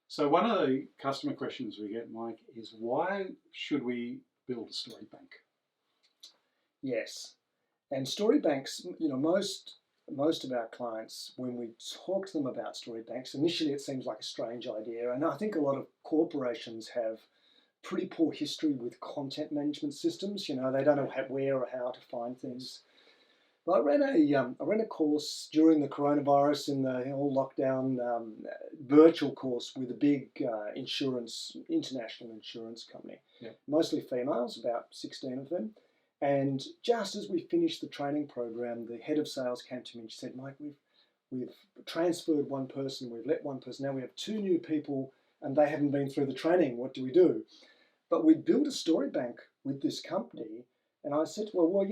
So one of the customer questions we get, Mike, is why should we build a story bank? Yes, and story banks, most of our clients, when we talk to them about story banks, initially it seems like a strange idea, and I think a lot of corporations have pretty poor history with content management systems. They don't know where or how to find things. But I ran a course during the coronavirus in the whole lockdown, virtual course with a big international insurance company, Yeah. mostly females, about 16 of them. And just as we finished the training program, the head of sales came to me and she said, "Mike, we've transferred one person, we've let one person, now we have two new people and they haven't been through the training. What do we do?" But we built a story bank with this company, and I said, well,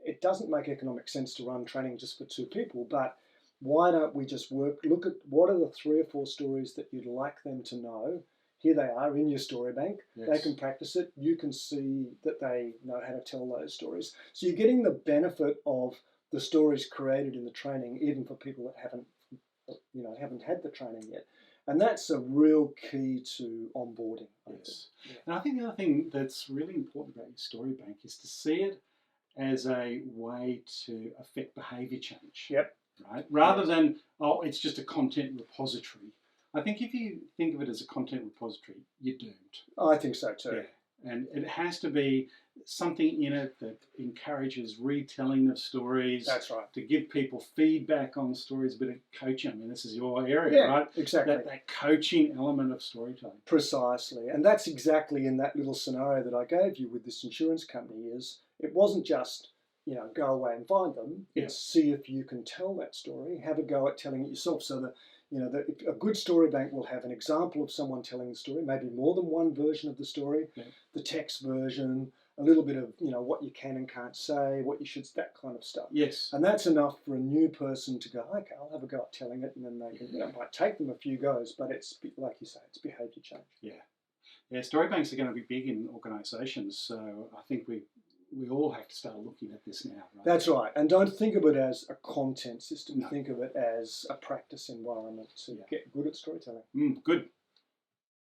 it doesn't make economic sense to run training just for two people, but why don't we just look at what are the 3 or 4 stories that you'd like them to know. Here they are in your story bank. Yes. They can practice it. You can see that they know how to tell those stories. So you're getting the benefit of the stories created in the training, even for people that haven't had the training yet. And that's a real key to onboarding. Yes. Yeah. And I think the other thing that's really important about your story bank is to see it as a way to affect behaviour change. Yep. Right? Rather than, it's just a content repository. I think if you think of it as a content repository, you're doomed. I think so too. Yeah. And it has to be something in it that encourages retelling of stories. That's right. To give people feedback on the stories, a bit of coaching. I mean, this is your area, right? Exactly. That coaching element of storytelling. Precisely. And that's exactly in that little scenario that I gave you with this insurance company is it wasn't just, go away and find them. It's see if you can tell that story, have a go at telling it yourself. So that, a good story bank will have an example of someone telling the story, maybe more than one version of the story, the text version, a little bit of, what you can and can't say, what you should, that kind of stuff. Yes. And that's enough for a new person to go, okay, I'll have a go at telling it, and then they can, it might take them a few goes, but it's, like you say, it's behaviour change. Yeah. Yeah, story banks are going to be big in organisations, so I think we all have to start looking at this now. Right? That's right. And don't think of it as a content system. No. Think of it as a practice environment to get good at storytelling. Good.